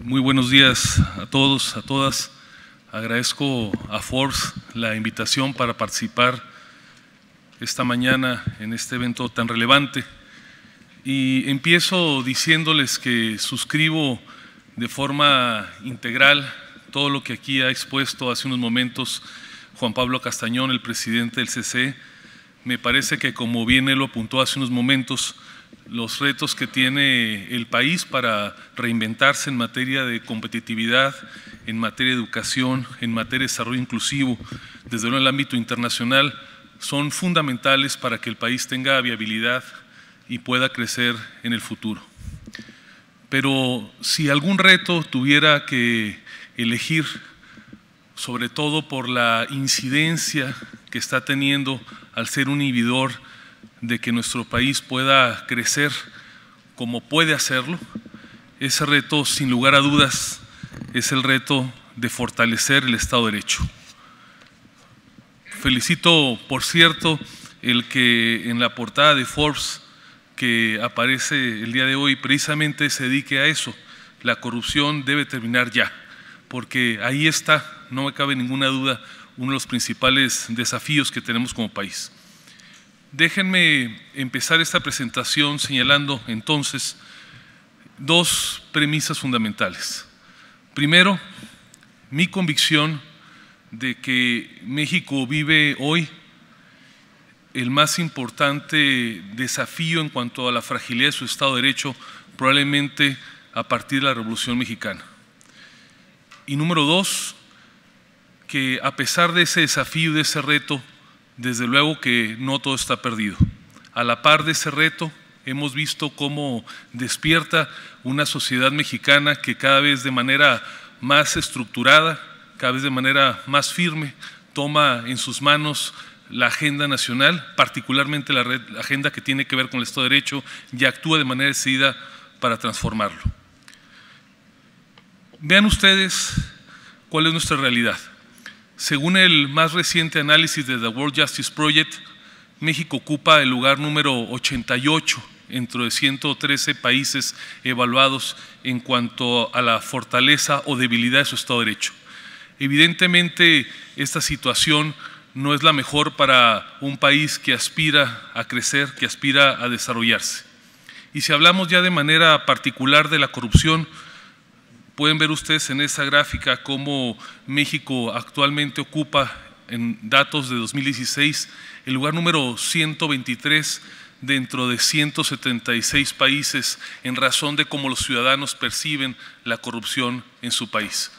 Muy buenos días a todos, a todas. Agradezco a Forbes la invitación para participar esta mañana en este evento tan relevante. Y empiezo diciéndoles que suscribo de forma integral todo lo que aquí ha expuesto hace unos momentos Juan Pablo Castañón, el presidente del CCE. Me parece que, como bien él lo apuntó hace unos momentos, los retos que tiene el país para reinventarse en materia de competitividad, en materia de educación, en materia de desarrollo inclusivo, desde luego en el ámbito internacional, son fundamentales para que el país tenga viabilidad y pueda crecer en el futuro. Pero si algún reto tuviera que elegir, sobre todo por la incidencia que está teniendo al ser un inhibidor de que nuestro país pueda crecer como puede hacerlo, ese reto, sin lugar a dudas, es el reto de fortalecer el Estado de Derecho. Felicito, por cierto, el que en la portada de Forbes que aparece el día de hoy precisamente se dedique a eso. La corrupción debe terminar ya, porque ahí está, no me cabe ninguna duda, uno de los principales desafíos que tenemos como país. Déjenme empezar esta presentación señalando entonces dos premisas fundamentales. Primero, mi convicción de que México vive hoy el más importante desafío en cuanto a la fragilidad de su Estado de Derecho, probablemente a partir de la Revolución Mexicana. Y número dos, que a pesar de ese desafío y de ese reto, desde luego que no todo está perdido. A la par de ese reto, hemos visto cómo despierta una sociedad mexicana que cada vez de manera más estructurada, cada vez de manera más firme, toma en sus manos la agenda nacional, particularmente la agenda que tiene que ver con el Estado de Derecho, y actúa de manera decidida para transformarlo. Vean ustedes cuál es nuestra realidad. Según el más reciente análisis de The World Justice Project, México ocupa el lugar número 88 entre 113 países evaluados en cuanto a la fortaleza o debilidad de su Estado de Derecho. Evidentemente, esta situación no es la mejor para un país que aspira a crecer, que aspira a desarrollarse. Y si hablamos ya de manera particular de la corrupción, pueden ver ustedes en esa gráfica cómo México actualmente ocupa, en datos de 2016, el lugar número 123 dentro de 176 países en razón de cómo los ciudadanos perciben la corrupción en su país.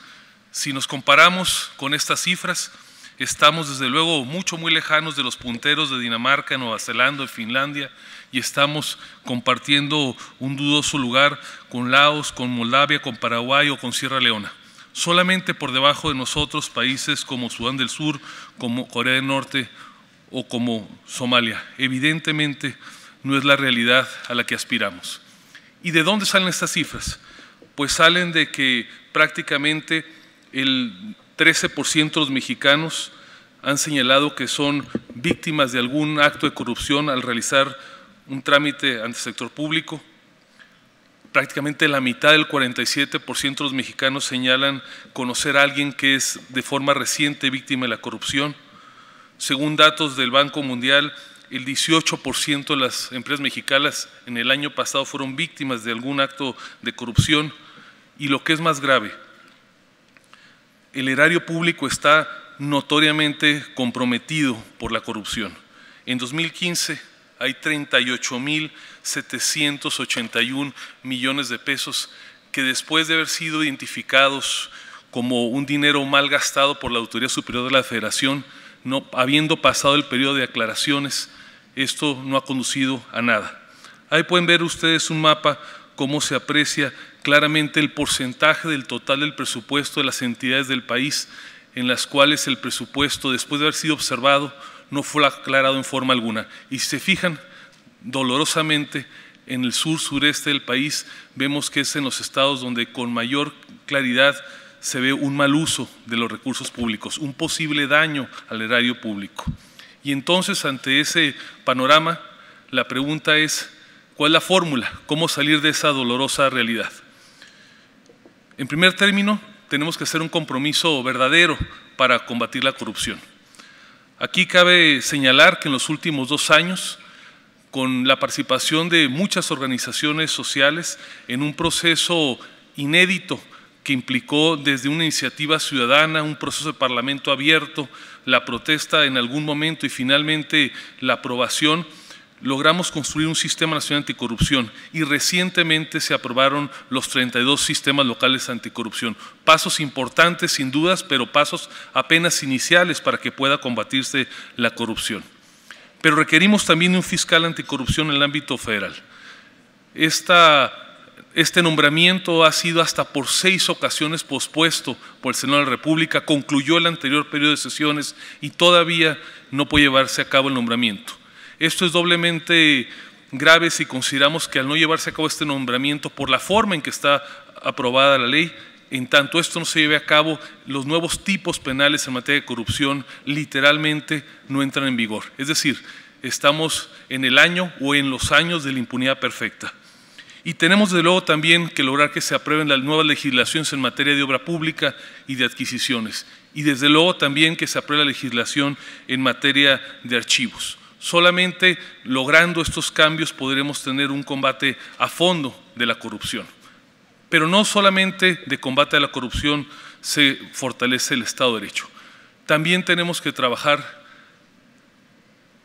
Si nos comparamos con estas cifras, estamos desde luego muy lejanos de los punteros de Dinamarca, Nueva Zelanda y Finlandia, y estamos compartiendo un dudoso lugar con Laos, con Moldavia, con Paraguay o con Sierra Leona. Solamente por debajo de nosotros países como Sudán del Sur, como Corea del Norte o como Somalia. Evidentemente no es la realidad a la que aspiramos. ¿Y de dónde salen estas cifras? Pues salen de que prácticamente el 13% de los mexicanos han señalado que son víctimas de algún acto de corrupción al realizar un trámite ante el sector público. Prácticamente la mitad del 47% de los mexicanos señalan conocer a alguien que es de forma reciente víctima de la corrupción. Según datos del Banco Mundial, el 18% de las empresas mexicanas en el año pasado fueron víctimas de algún acto de corrupción. Y lo que es más grave, el erario público está notoriamente comprometido por la corrupción. En 2015 hay 38.781 millones de pesos que, después de haber sido identificados como un dinero mal gastado por la Auditoría Superior de la Federación, no habiendo pasado el periodo de aclaraciones, esto no ha conducido a nada. Ahí pueden ver ustedes un mapa, cómo se aprecia claramente el porcentaje del total del presupuesto de las entidades del país en las cuales el presupuesto, después de haber sido observado, no fue aclarado en forma alguna. Y si se fijan, dolorosamente, en el sur-sureste del país, vemos que es en los estados donde con mayor claridad se ve un mal uso de los recursos públicos, un posible daño al erario público. Y entonces, ante ese panorama, la pregunta es, ¿cuál es la fórmula? ¿Cómo salir de esa dolorosa realidad? En primer término, tenemos que hacer un compromiso verdadero para combatir la corrupción. Aquí cabe señalar que en los últimos 2 años, con la participación de muchas organizaciones sociales en un proceso inédito que implicó desde una iniciativa ciudadana, un proceso de parlamento abierto, la protesta en algún momento y finalmente la aprobación, logramos construir un sistema nacional anticorrupción y recientemente se aprobaron los 32 sistemas locales anticorrupción. Pasos importantes sin dudas, pero pasos apenas iniciales para que pueda combatirse la corrupción. Pero requerimos también de un fiscal anticorrupción en el ámbito federal. Este nombramiento ha sido hasta por 6 ocasiones pospuesto por el Senado de la República, concluyó el anterior periodo de sesiones y todavía no puede llevarse a cabo el nombramiento. Esto es doblemente grave si consideramos que al no llevarse a cabo este nombramiento por la forma en que está aprobada la ley, en tanto esto no se lleve a cabo, los nuevos tipos penales en materia de corrupción literalmente no entran en vigor. Es decir, estamos en el año o en los años de la impunidad perfecta. Y tenemos desde luego también que lograr que se aprueben las nuevas legislaciones en materia de obra pública y de adquisiciones. Y desde luego también que se apruebe la legislación en materia de archivos. Solamente logrando estos cambios podremos tener un combate a fondo de la corrupción. Pero no solamente de combate a la corrupción se fortalece el Estado de Derecho. También tenemos que trabajar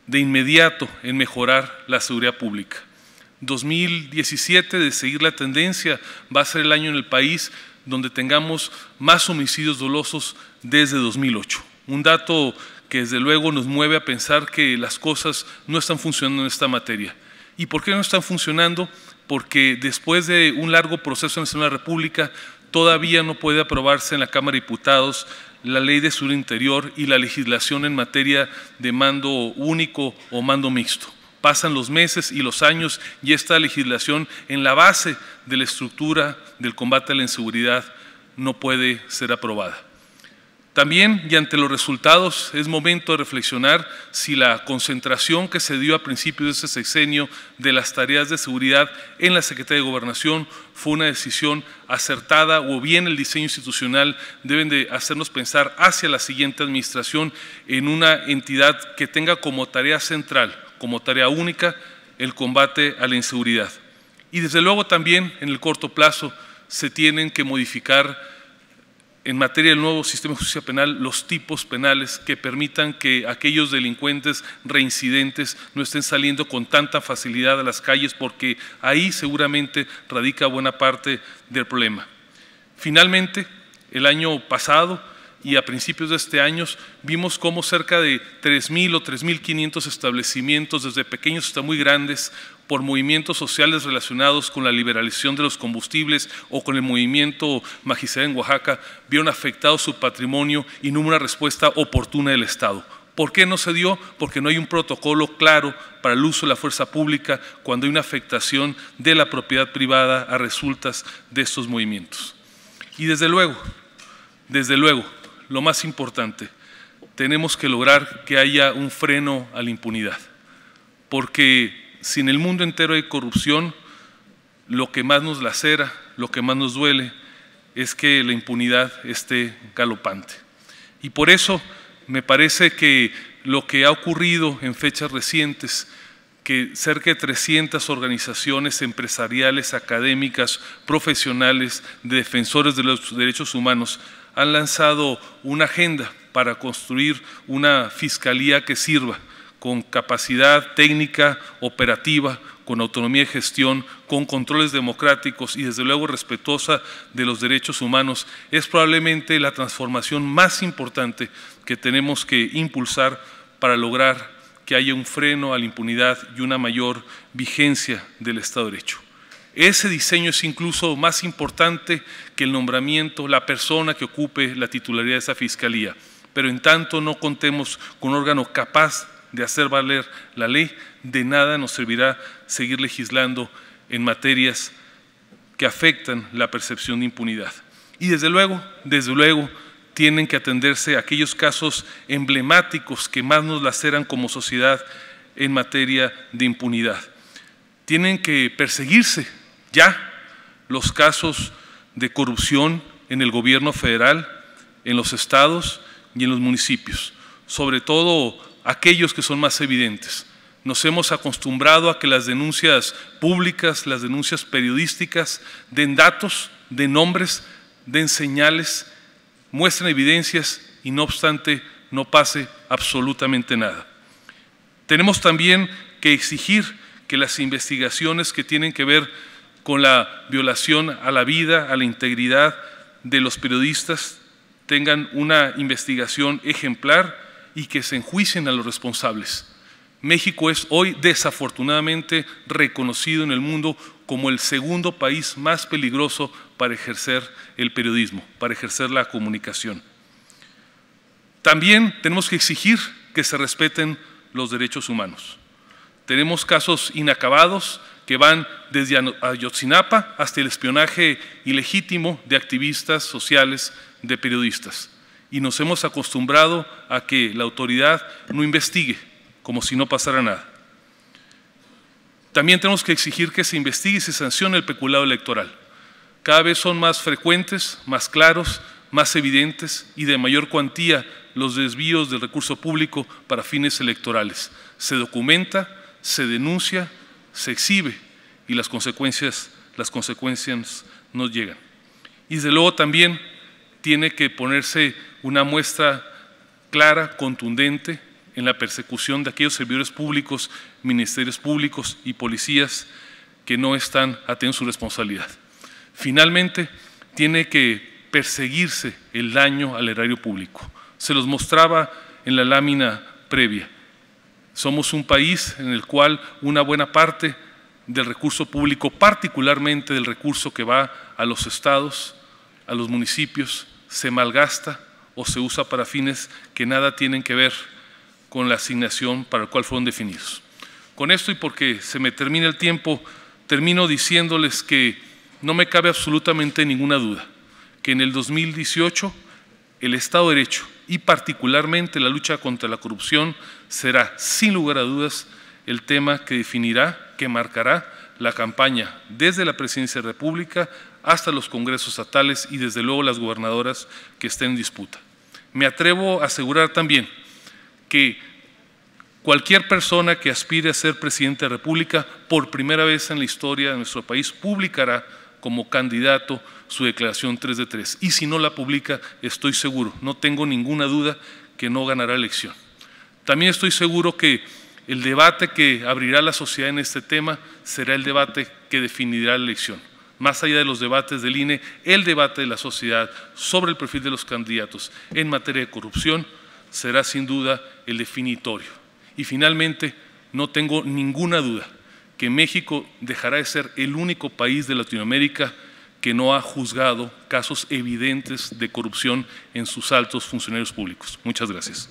de inmediato en mejorar la seguridad pública. 2017, de seguir la tendencia, va a ser el año en el país donde tengamos más homicidios dolosos desde 2008. Un dato que desde luego nos mueve a pensar que las cosas no están funcionando en esta materia. ¿Y por qué no están funcionando? Porque después de un largo proceso en la República, todavía no puede aprobarse en la Cámara de Diputados la Ley de Seguridad Interior y la legislación en materia de mando único o mando mixto. Pasan los meses y los años y esta legislación en la base de la estructura del combate a la inseguridad no puede ser aprobada. También, y ante los resultados, es momento de reflexionar si la concentración que se dio a principios de ese sexenio de las tareas de seguridad en la Secretaría de Gobernación fue una decisión acertada o bien el diseño institucional deben de hacernos pensar hacia la siguiente administración en una entidad que tenga como tarea central, como tarea única, el combate a la inseguridad. Y desde luego también en el corto plazo se tienen que modificar en materia del nuevo sistema de justicia penal, los tipos penales que permitan que aquellos delincuentes reincidentes no estén saliendo con tanta facilidad a las calles, porque ahí seguramente radica buena parte del problema. Finalmente, el año pasado y a principios de este año vimos cómo cerca de 3,000 o 3,500 establecimientos, desde pequeños hasta muy grandes, por movimientos sociales relacionados con la liberalización de los combustibles o con el movimiento magisterial en Oaxaca, vieron afectado su patrimonio y no hubo una respuesta oportuna del Estado. ¿Por qué no se dio? Porque no hay un protocolo claro para el uso de la fuerza pública cuando hay una afectación de la propiedad privada a resultas de estos movimientos. Y desde luego, lo más importante, tenemos que lograr que haya un freno a la impunidad, porque si en el mundo entero hay corrupción, lo que más nos lacera, lo que más nos duele, es que la impunidad esté galopante. Y por eso me parece que lo que ha ocurrido en fechas recientes, que cerca de 300 organizaciones empresariales, académicas, profesionales, de defensores de los derechos humanos, han lanzado una agenda para construir una fiscalía que sirva con capacidad técnica, operativa, con autonomía de gestión, con controles democráticos y desde luego respetuosa de los derechos humanos, es probablemente la transformación más importante que tenemos que impulsar para lograr que haya un freno a la impunidad y una mayor vigencia del Estado de Derecho. Ese diseño es incluso más importante que el nombramiento, la persona que ocupe la titularidad de esa fiscalía, pero en tanto no contemos con un órgano capaz de hacer valer la ley, de nada nos servirá seguir legislando en materias que afectan la percepción de impunidad. Y desde luego, tienen que atenderse aquellos casos emblemáticos que más nos laceran como sociedad en materia de impunidad. Tienen que perseguirse ya los casos de corrupción en el gobierno federal, en los estados y en los municipios, sobre todo aquellos que son más evidentes. Nos hemos acostumbrado a que las denuncias públicas, las denuncias periodísticas, den datos, den nombres, den señales, muestren evidencias y no obstante no pase absolutamente nada. Tenemos también que exigir que las investigaciones que tienen que ver con la violación a la vida, a la integridad de los periodistas, tengan una investigación ejemplar y que se enjuicien a los responsables. México es hoy desafortunadamente reconocido en el mundo como el segundo país más peligroso para ejercer el periodismo, para ejercer la comunicación. También tenemos que exigir que se respeten los derechos humanos. Tenemos casos inacabados que van desde Ayotzinapa hasta el espionaje ilegítimo de activistas sociales, de periodistas. Y nos hemos acostumbrado a que la autoridad no investigue, como si no pasara nada. También tenemos que exigir que se investigue y se sancione el peculado electoral. Cada vez son más frecuentes, más claros, más evidentes y de mayor cuantía los desvíos del recurso público para fines electorales. Se documenta, se denuncia, se exhibe y las consecuencias nos llegan. Y desde luego también tiene que ponerse una muestra clara, contundente, en la persecución de aquellos servidores públicos, ministerios públicos y policías que no están atentos a su responsabilidad. Finalmente, tiene que perseguirse el daño al erario público. Se los mostraba en la lámina previa. Somos un país en el cual una buena parte del recurso público, particularmente del recurso que va a los estados, a los municipios, se malgasta o se usa para fines que nada tienen que ver con la asignación para el cual fueron definidos. Con esto y porque se me termina el tiempo, termino diciéndoles que no me cabe absolutamente ninguna duda que en el 2018 el Estado de Derecho y particularmente la lucha contra la corrupción será sin lugar a dudas el tema que definirá, que marcará la campaña desde la Presidencia de la República hasta los congresos estatales y desde luego las gobernadoras que estén en disputa. Me atrevo a asegurar también que cualquier persona que aspire a ser Presidente de la República, por primera vez en la historia de nuestro país, publicará como candidato su declaración 3 de 3. Y si no la publica, estoy seguro, no tengo ninguna duda que no ganará elección. También estoy seguro que el debate que abrirá la sociedad en este tema será el debate que definirá la elección. Más allá de los debates del INE, el debate de la sociedad sobre el perfil de los candidatos en materia de corrupción será sin duda el definitorio. Y finalmente, no tengo ninguna duda que México dejará de ser el único país de Latinoamérica que no ha juzgado casos evidentes de corrupción en sus altos funcionarios públicos. Muchas gracias.